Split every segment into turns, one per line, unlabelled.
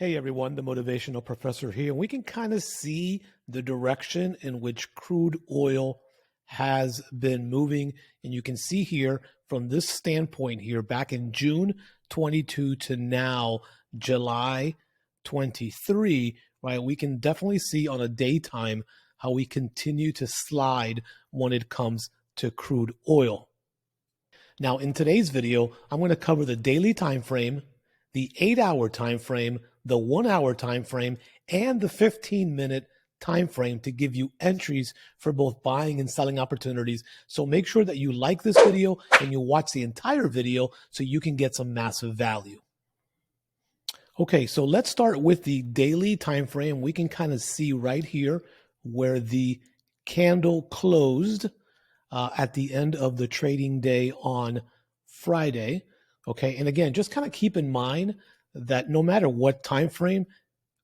Hey everyone, the Motivational Professor here. And we can kind of see the direction in which crude oil has been moving. And you can see here from this standpoint here, back in June 22 to now, July 23, right? We can definitely see on a daytime how we continue to slide when it comes to crude oil. Now, in today's video, I'm going to cover the daily time frame, the 8-hour time frame, the 1-hour time frame, and the 15-minute time frame to give you entries for both buying and selling opportunities. So make sure that you like this video and you watch the entire video so you can get some massive value. Okay, so let's start with the daily time frame. We can kind of see right here where the candle closed at the end of the trading day on Friday. Okay, and again, just kind of keep in mind that no matter what time frame,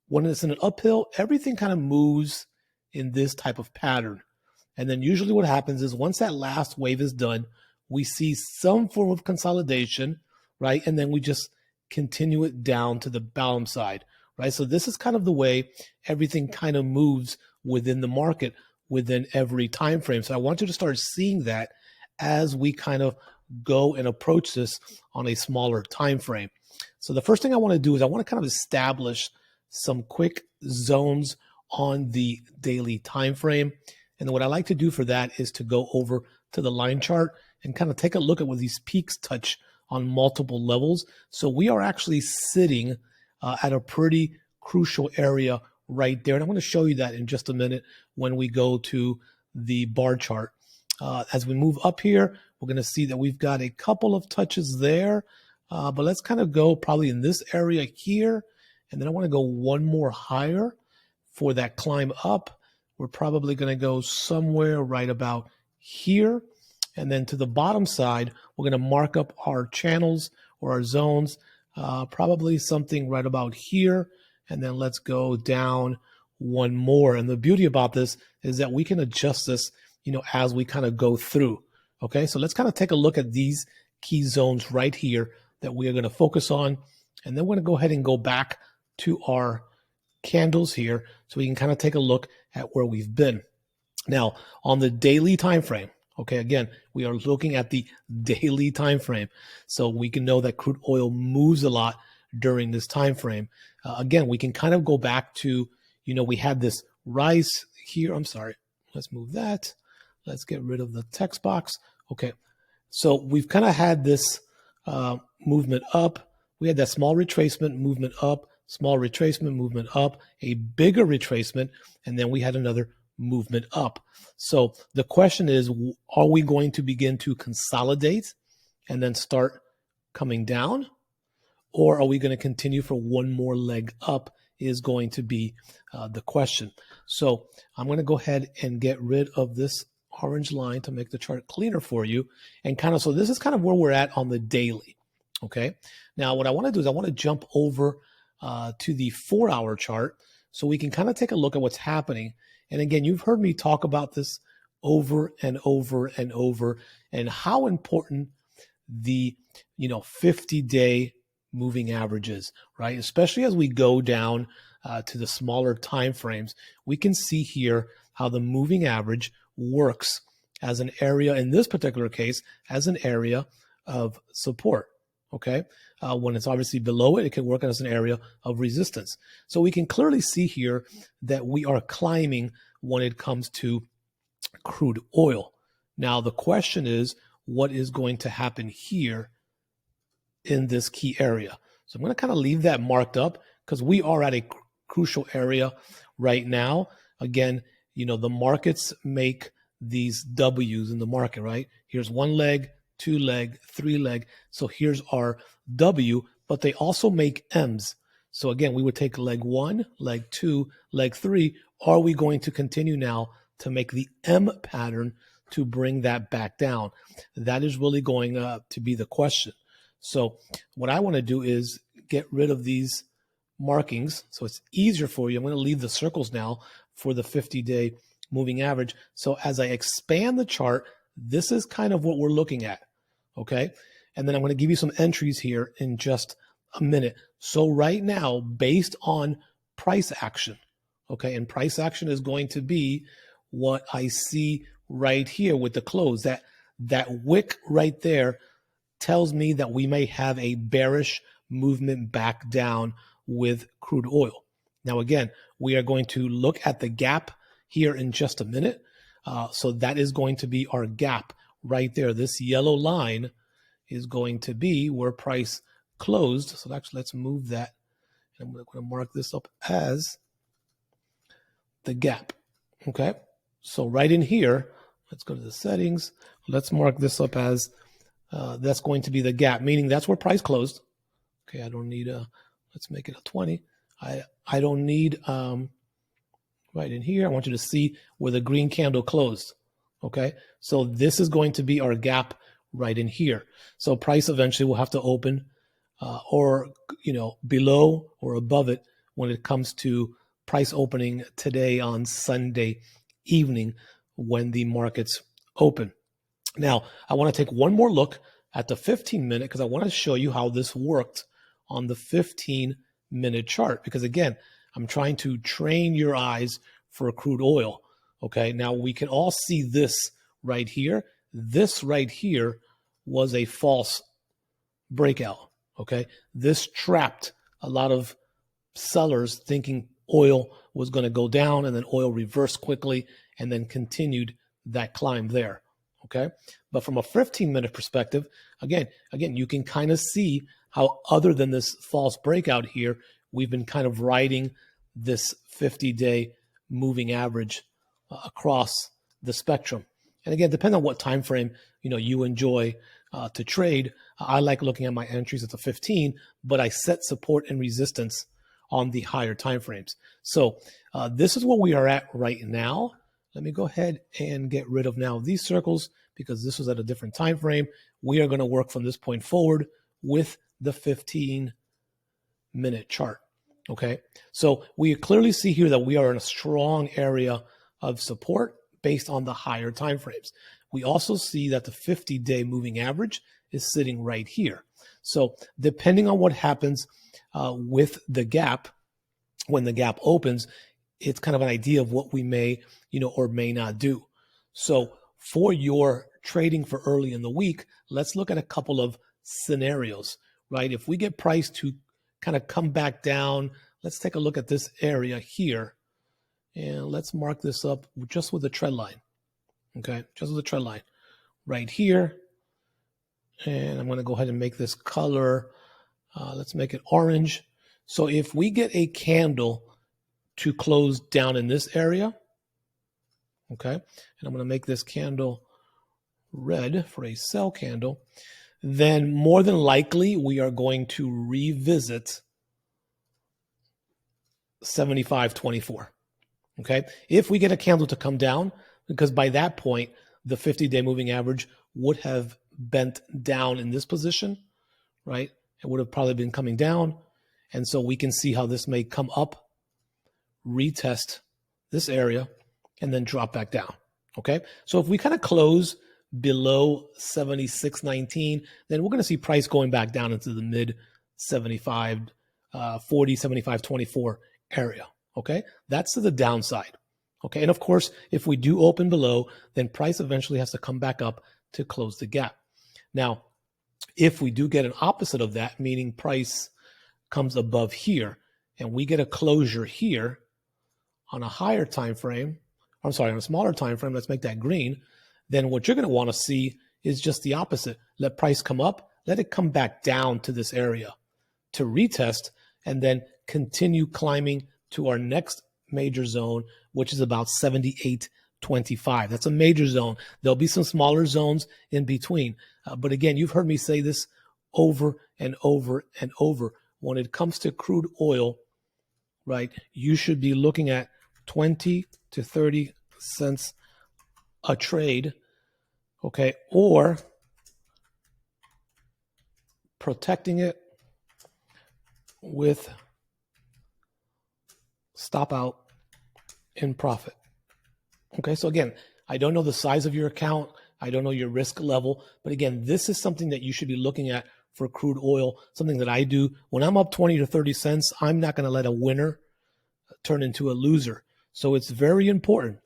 when it's in an uphill, everything kind of moves in this type of pattern. And then usually what happens is once that last wave is done, we see some form of consolidation, right? And then we just continue it down to the bottom side, right? So this is kind of the way everything kind of moves within the market within every time frame. So I want you to start seeing that as we kind of go and approach this on a smaller time frame. So the first thing I want to do is I want to kind of establish some quick zones on the daily time frame. And what I like to do for that is to go over to the line chart and kind of take a look at where these peaks touch on multiple levels. So we are actually sitting at a pretty crucial area right there. And I'm going to show you that in just a minute when we go to the bar chart. As we move up here, we're going to see that we've got a couple of touches there. But let's kind of go probably in this area here. And then I want to go one more higher for that climb up. We're probably going to go somewhere right about here. And then to the bottom side, we're going to mark up our channels or our zones, probably something right about here. And then let's go down one more. And the beauty about this is that we can adjust this, as we kind of go through. Okay, so let's kind of take a look at these key zones right here that we are going to focus on. And then we're going to go ahead and go back to our candles here so we can kind of take a look at where we've been. Now, on the daily time frame, okay, again, we are looking at the daily time frame. So we can know that crude oil moves a lot during this time frame. Again, we can kind of go back to, we had this rise here. I'm sorry. Let's move that. Let's get rid of the text box. Okay. So we've kind of had this movement up. We had that small retracement, movement up, small retracement, movement up, a bigger retracement, and then we had another movement up. So the question is, are we going to begin to consolidate and then start coming down? Or are we going to continue for one more leg up is going to be the question. So I'm going to go ahead and get rid of this orange line to make the chart cleaner for you. And so this is kind of where we're at on the daily. Okay. Now what I want to do is I want to jump over to the 4-hour chart so we can kind of take a look at what's happening. And again, you've heard me talk about this over and over and over and how important the 50-day moving averages, right? Especially as we go down to the smaller time frames, we can see here how the moving average works as an area, in this particular case, as an area of support. Okay. When it's obviously below it, it can work as an area of resistance. So we can clearly see here that we are climbing when it comes to crude oil. Now, the question is, what is going to happen here in this key area? So I'm going to kind of leave that marked up because we are at a crucial area right now. Again, the markets make these W's in the market, right? Here's one leg, 2 leg, 3 leg. So here's our W, but they also make M's. So again, we would take leg 1, leg 2, leg 3. Are we going to continue now to make the M pattern to bring that back down? That is really going to be the question. So what I want to do is get rid of these markings so it's easier for you. I'm going to leave the circles now for the 50-day moving average. So as I expand the chart, this is kind of what we're looking at. Okay. And then I'm going to give you some entries here in just a minute. So right now, based on price action, okay, and price action is going to be what I see right here with the close. That wick right there tells me that we may have a bearish movement back down with crude oil. Now, again, we are going to look at the gap here in just a minute. So that is going to be our gap right there. This yellow line is going to be where price closed. So actually, let's move that. And I'm going to mark this up as the gap. Okay. So right in here, let's go to the settings. Let's mark this up as that's going to be the gap, meaning that's where price closed. Okay, I don't need let's make it a 20. I don't need right in here. I want you to see where the green candle closed. Okay, so this is going to be our gap right in here. So price eventually will have to open or below or above it when it comes to price opening today on Sunday evening when the markets open. Now, I want to take one more look at the 15-minute because I want to show you how this worked on the 15-minute chart. Because again, I'm trying to train your eyes for crude oil. Okay, now we can all see this right here. This right here was a false breakout. Okay, this trapped a lot of sellers thinking oil was going to go down, and then oil reversed quickly and then continued that climb there. Okay, but from a 15-minute perspective, again, you can kind of see how other than this false breakout here, we've been kind of riding this 50-day moving average across the spectrum. And again, depending on what time frame you enjoy to trade, I like looking at my entries at the 15, but I set support and resistance on the higher time frames. So this is where we are at right now. Let me go ahead and get rid of now these circles because this was at a different time frame. We are going to work from this point forward with the 15-minute chart. Okay, so we clearly see here that we are in a strong area of support based on the higher time frames. We also see that the 50-day moving average is sitting right here. So depending on what happens with the gap, when the gap opens, it's kind of an idea of what we may, or may not do. So for your trading for early in the week, let's look at a couple of scenarios, right? If we get price to kind of come back down, let's take a look at this area here. And let's mark this up just with the trend line. Okay, just with the trend line right here. And I'm going to go ahead and make this color. Let's make it orange. So if we get a candle to close down in this area, okay, and I'm going to make this candle red for a sell candle, then more than likely we are going to revisit 75.24. Okay, if we get a candle to come down, because by that point, the 50-day moving average would have bent down in this position, right? It would have probably been coming down. And so we can see how this may come up, retest this area, and then drop back down. Okay, so if we kind of close below 76.19, then we're going to see price going back down into the mid 75, 40, 75.24 area. Okay, that's to the downside. Okay, and of course, if we do open below, then price eventually has to come back up to close the gap. Now, if we do get an opposite of that, meaning price comes above here, and we get a closure here on a higher time frame, on a smaller time frame, let's make that green, then what you're going to want to see is just the opposite. Let price come up, let it come back down to this area to retest, and then continue climbing to our next major zone, which is about 78.25. That's a major zone. There'll be some smaller zones in between. But again, you've heard me say this over and over and over. When it comes to crude oil, right, you should be looking at 20 to 30 cents a trade, okay, or protecting it with stop out in profit. Okay, so again, I don't know the size of your account. I don't know your risk level. But again, this is something that you should be looking at for crude oil, something that I do. When I'm up 20 to 30 cents, I'm not going to let a winner turn into a loser. So it's very important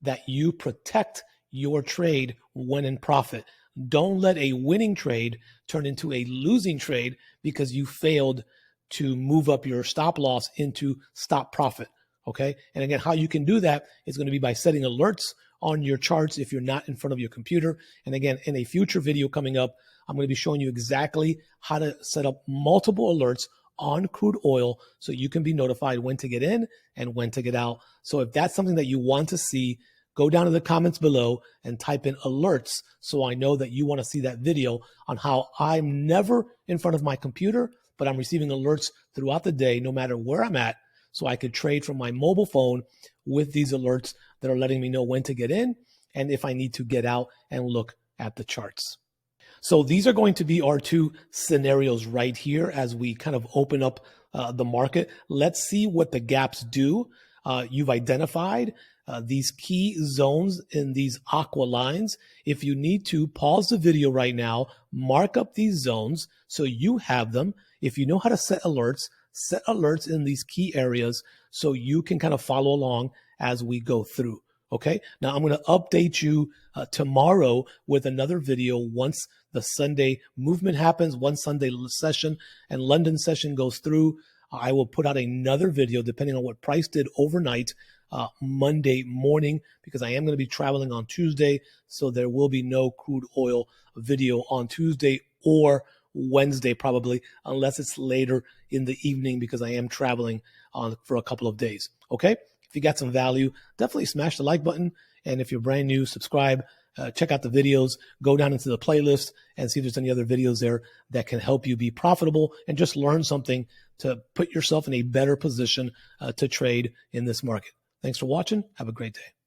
that you protect your trade when in profit. Don't let a winning trade turn into a losing trade because you failed to move up your stop loss into stop profit. Okay. And again, how you can do that is going to be by setting alerts on your charts if you're not in front of your computer. And again, in a future video coming up, I'm going to be showing you exactly how to set up multiple alerts on crude oil so you can be notified when to get in and when to get out. So if that's something that you want to see, go down to the comments below and type in alerts so I know that you want to see that video on how I'm never in front of my computer, but I'm receiving alerts throughout the day, no matter where I'm at, so I could trade from my mobile phone with these alerts that are letting me know when to get in and if I need to get out and look at the charts. So these are going to be our two scenarios right here as we kind of open up the market. Let's see what the gaps do. You've identified these key zones in these aqua lines. If you need to, pause the video right now, mark up these zones so you have them. If you know how to set alerts in these key areas so you can kind of follow along as we go through. Okay, now I'm going to update you tomorrow with another video once the Sunday movement happens, once Sunday session and London session goes through. I will put out another video depending on what price did overnight Monday morning, because I am going to be traveling on Tuesday. So there will be no crude oil video on Tuesday or Wednesday probably, unless it's later in the evening because I am traveling for a couple of days. Okay. If you got some value, definitely smash the like button. And if you're brand new, subscribe, check out the videos, go down into the playlist and see if there's any other videos there that can help you be profitable and just learn something to put yourself in a better position to trade in this market. Thanks for watching. Have a great day.